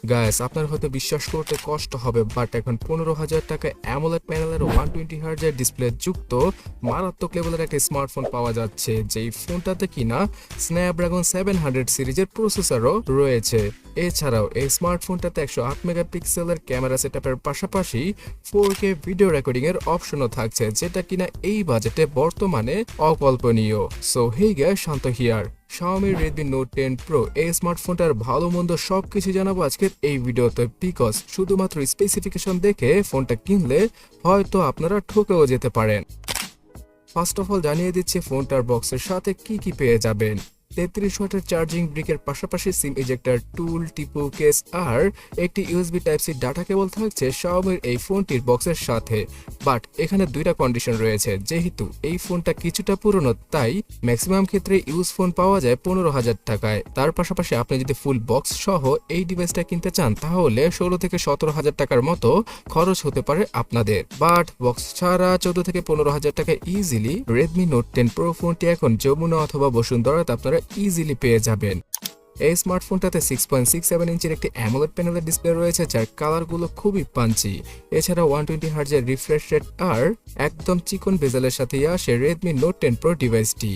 Guys, আপনার হয়তো বিশ্বাস করতে কষ্ট হবে, বাট এখন 15,000 টাকা অ্যামোলেড প্যানেলের 120 হার্জের ডিসপ্লে যুক্ত মারাত্মক লেভেলের একটা স্মার্টফোন পাওয়া যাচ্ছে, যেই ফোনটাতে কিনা স্ন্যাপড্রাগন 700 সিরিজের প্রসেসরও রয়েছে। এছাড়াও এই স্মার্টফোনটাতে 108 মেগাপিক্সেলের ক্যামেরা সেটআপের পাশাপাশি 4K ভিডিও রেকর্ডিং এর অপশনও থাকছে, যেটা কিনা এই বাজেটে বর্তমানে অকল্পনীয়। So hey guys, Shanta here. Xiaomi Redmi Note 10 Pro এই স্মার্টফোনটার ভালো মন্দ সবকিছু জানাবো আজকের এই ভিডিওতে, বিকজ শুধুমাত্র স্পেসিফিকেশন দেখে ফোনটা কিনলে হয়তো আপনারা ঠকেও যেতে পারেন। ফার্স্ট অফ অল জানিয়ে দিচ্ছি ফোনটার বক্সের সাথে কি কি পেয়ে যাবেন। 33 ওয়াটের চার্জিং ব্রিকের পাশাপাশি SIM ejector tool, TPU case আর একটি USB type C data cable থাকছে Xiaomiর এই ফোনটির বক্সের সাথে। বাট এখানে দুইটা কন্ডিশন রয়েছে, যেহেতু এই ফোনটা কিছুটা পুরনো তাই ম্যাক্সিমাম ক্ষেত্রে ইউজ ফোন পাওয়া যায় 15,000 টাকায়। তার পাশাপাশি আপনি যদি ফুল বক্স সহ এই ডিভাইসটা কিনতে চান তাহলে 16 থেকে 17,000 টাকার মতো খরচ হতে পারে আপনাদের। বাট বক্স ছাড়া 14 থেকে 15,000 টাকা ইজিলি Redmi Note 10 Pro ফোনটি এখন যমুনা অথবা বসুন্ধরাতে আপনারা ইজিলি পেয়ে যাবেন। এই স্মার্টফোনটাতে 6.67 ইঞ্চির একটি অ্যামোলেড প্যানেলের ডিসপ্লে রয়েছে, যার কালারগুলো খুবই পাঞ্চি। এছাড়া 120 হার্জের রিফ্রেশ রেট আর একদম চিকন বেজেলের সাথেই আসে Redmi Note 10 Pro ডিভাইসটি।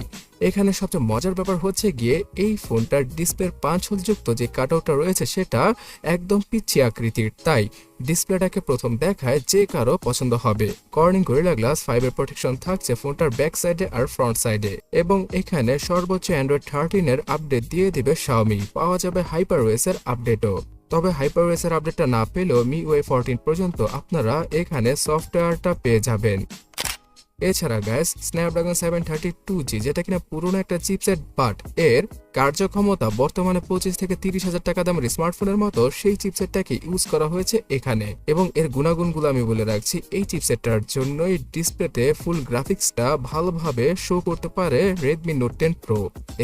এখানে সবচেয়ে মজার ব্যাপার হচ্ছে গিয়ে এই ফোনটার ডিসপ্লের 5 হোল যুক্ত যে কাটআউটটা রয়েছে সেটা একদম পিচ্ছি আকৃতির, তাই ডিসপ্লেটাকে প্রথম দেখায় যে কারো পছন্দ হবে। কর্নিং গরিলা গ্লাস 5 এর প্রোটেকশন থাকছে ফোনটার ব্যাক সাইডে আর ফ্রন্ট সাইডে, এবং এখানে সর্বোচ্চ অ্যান্ড্রয়েড 13 এর আপডেট দিয়ে দিবে Xiaomi। পাওয়া যাবে HyperOS এর আপডেটও। তবে HyperOS এর আপডেটটা না পেলেও MIUI 14 পর্যন্ত আপনারা এখানে সফটওয়্যারটা পেয়ে যাবেন। এছাড়া গাইস, স্ন্যাপড্রাগন 732G যেটা কিনা পুরনো একটা চিপসেট, বাট এর কার্যক্ষমতা বর্তমানে 25 থেকে 30,000 টাকা দামের স্মার্টফোনের মতো সেই চিপসেটটাকে ইউজ করা হয়েছে এখানে। এবং এর গুণাগুণগুলো আমি বলে রাখছি, এই চিপসেটটার জন্যই ডিসপ্লেতে ফুল গ্রাফিক্সটা ভালোভাবে শো করতে পারে Redmi Note 10 Pro।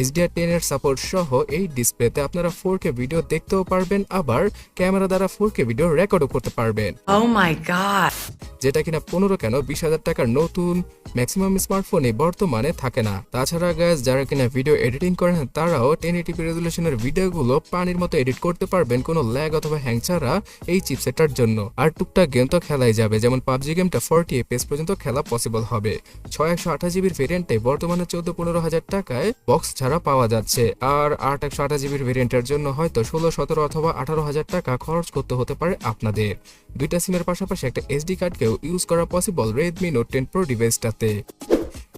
HDR10 এর সাপোর্ট সহ এই ডিসপ্লেতে আপনারা 4K ভিডিও দেখতেও পারবেন, আবার ক্যামেরা দ্বারা 4K ভিডিও রেকর্ডও করতে পারবেন। Oh my god! যেটা কিনা 15 কেন 20,000 টাকার নতুন ম্যাক্সিমাম স্মার্টফোনে বর্তমানে থাকে না। তাছাড়া গাইস, যারা কিনা ভিডিও এডিটিং করেন তারাও 1080p রেজুলেশনের ভিডিওগুলো পানির মতো এডিট করতে পারবেন কোনো ল্যাগ অথবা হ্যাং ছাড়া এই চিপসেটটার জন্য। আর টুকটাক গেম তো খেলাই যাবে, যেমন পাবজি গেমটা 40 fps পর্যন্ত খেলা পসিবল হবে। 128GB ভেরিয়েন্টে বর্তমানে 14-15,000 টাকায় বক্স ছাড়া পাওয়া যাচ্ছে, আর 128GB ভেরিয়েন্টের জন্য হয়তো 16, 17 অথবা 18,000 টাকা খরচ করতে হতে পারে আপনাদের। দুইটা সিমের পাশাপাশি একটা এসডি কার্ডকেও ইউজ করা পসিবল Redmi Note 10 Pro ডিভাইসটাতে।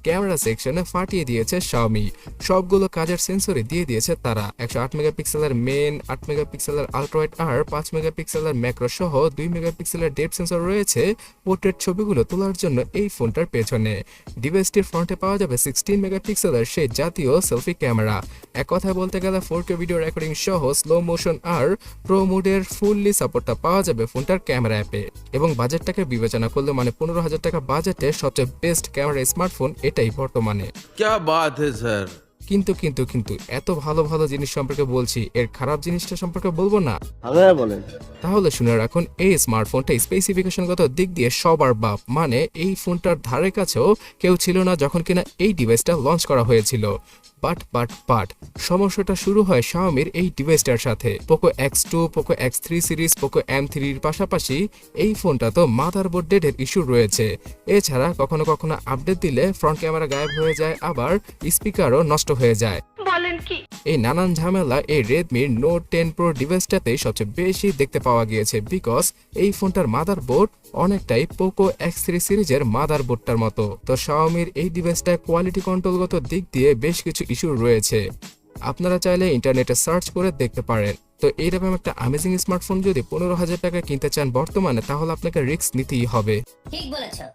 ক্যামেরা সেকশনে ফাটিয়ে দিয়েছে Xiaomi, সবগুলো কাজের সেন্সরে দিয়ে দিয়েছে তারা। 108 মেগাপিক্সেলের মেন, 8 মেগাপিক্সেলের আল্ট্রাওয়াইড আর 5 মেগাপিক্সেলের ম্যাক্রো সহ 2 মেগাপিক্সেলের ডেপথ সেন্সর রয়েছে পোর্ট্রেট ছবিগুলো তোলার জন্য এই ফোনটার পেছনে। ডিভাইসটির ফ্রন্টে পাওয়া যাবে 16 মেগাপিক্সেলের সেই জাতীয় সেলফি ক্যামেরা। এক কথায় বলতে গেলে 4K ভিডিও রেকর্ডিং সহ স্লো মোশন আর প্রো মোডের ফুললি সাপোর্টটা পাওয়া যাবে ফোনটার ক্যামেরা অ্যাপে। এবং বাজেটটাকে বিবেচনা করলে মানে 15,000 টাকা বাজেটে সবচেয়ে বেস্ট ক্যামেরা স্মার্টফোন এটাই বর্তমানে। क्या बात है सर। কিন্তু কিন্তু কিন্তু এত ভালো ভালো জিনিস সম্পর্কে বলছি, এর খারাপ জিনিসটা সম্পর্কে বলবো না? বলেন। তাহলে শুনে রাখুন, এই স্মার্টফোনটা স্পেসিফিকেশনগত দিক দিয়ে সবার বাপ, মানে এই ফোনটার ধারে কাছেও কেউ ছিল না যখন কিনা এই ডিভাইসটা লঞ্চ করা হয়েছিল। বাট সমস্যাটা শুরু হয় Xiaomiর এই ডিভাইসটার সাথে। Poco X2, Poco X3 series, Poco M3 এর পাশাপাশি এই ফোনটা তো মাদারবোর্ড ডেডের ইস্যু রয়েছে। এছাড়া কখনো কখনো আপডেট দিলে ফ্রন্ট ক্যামেরা গায়েব হয়ে যায়, আবার স্পিকারও নষ্ট হয়ে যায়। বলেন কি? এই নানান ঝামেলা এই Redmi Note 10 Pro ডিভাইসটাতে সবচেয়ে বেশি দেখতে পাওয়া গিয়েছে, বিকজ এই ফোনটার মাদারবোর্ড অনেকটাই Poco X3 সিরিজের মাদারবোর্ডটার মতো। তো Xiaomiর এই ডিভাইসটা কোয়ালিটি কন্ট্রোলগত দিক দিয়ে বেশ কিছু ইস্যু রয়েছে, আপনারা চাইলে ইন্টারনেটে সার্চ করে দেখতে পারেন। তো এইরকম একটা আমেজিং স্মার্টফোন যদি 15,000 টাকা কিনতে চান বর্তমানে, তাহলে আপনাকে রিস্ক নিতেই হবে। ঠিক বলেছো।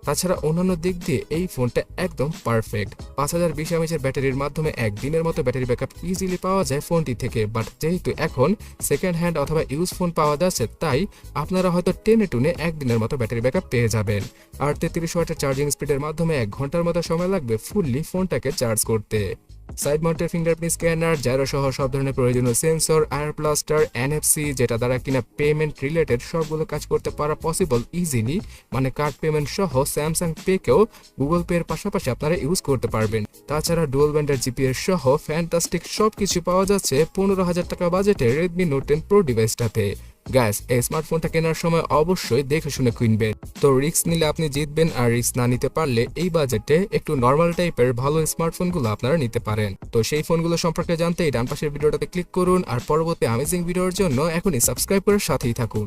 তাছাড়া অন্যান্য দিক দিয়ে এই ফোনটা একদম পারফেক্ট। 5020 mAh ব্যাটারির মাধ্যমে একদিনের মতো ব্যাটারি ব্যাকআপ ইজিলি পাওয়া যায় ফোনটি থেকে। বাট যেহেতু এখন সেকেন্ড হ্যান্ড অথবা ইউজ ফোন পাওয়া যাচ্ছে, তাই আপনারা হয়তো টেনে টুনে একদিনের মতো ব্যাটারি ব্যাকআপ পেয়ে যাবেন। আর 33 ওয়াটের চার্জিং স্পিডের মাধ্যমে 1 ঘন্টার মতো সময় লাগবে ফুললি ফোনটাকে চার্জ করতে। Side mounted fingerprint scanner, gyro সহ সব ধরনের প্রয়োজনীয় সেন্সর, আয়ার ব্লাস্টার, এনএফসি, যেটা দ্বারা কিনা পেমেন্ট রিলেটেড সবগুলো কাজ করতে পারা পসিবল ইজিলি, মানে কার্ড পেমেন্ট সহ স্যামসাং পেকেও গুগল পে এর পাশাপাশি আপনারা ইউজ করতে পারবেন। তাছাড়া ডুয়াল ব্যান্ডের জিপিএস সহ ফ্যান্টাস্টিক সবকিছু পাওয়া যাচ্ছে 15,000 টাকা বাজেটে রেডমি নোট 10 প্রো ডিভাইসটাতে। গ্যাস, এই স্মার্টফোনটা কেনার সময় অবশ্যই দেখে শুনে কিনবেন। তো রিস্ক নিলে আপনি জিতবেন, আর রিস্ক না নিতে পারলে এই বাজেটে একটু নর্মাল টাইপের ভালো স্মার্টফোনগুলো আপনারা নিতে পারেন। তো সেই ফোনগুলো সম্পর্কে জানতে এই ডান পাশের ভিডিওটাতে ক্লিক করুন, আর পরবর্তী অ্যামেজিং ভিডিওর জন্য এখনই সাবস্ক্রাইব করে সাথেই থাকুন।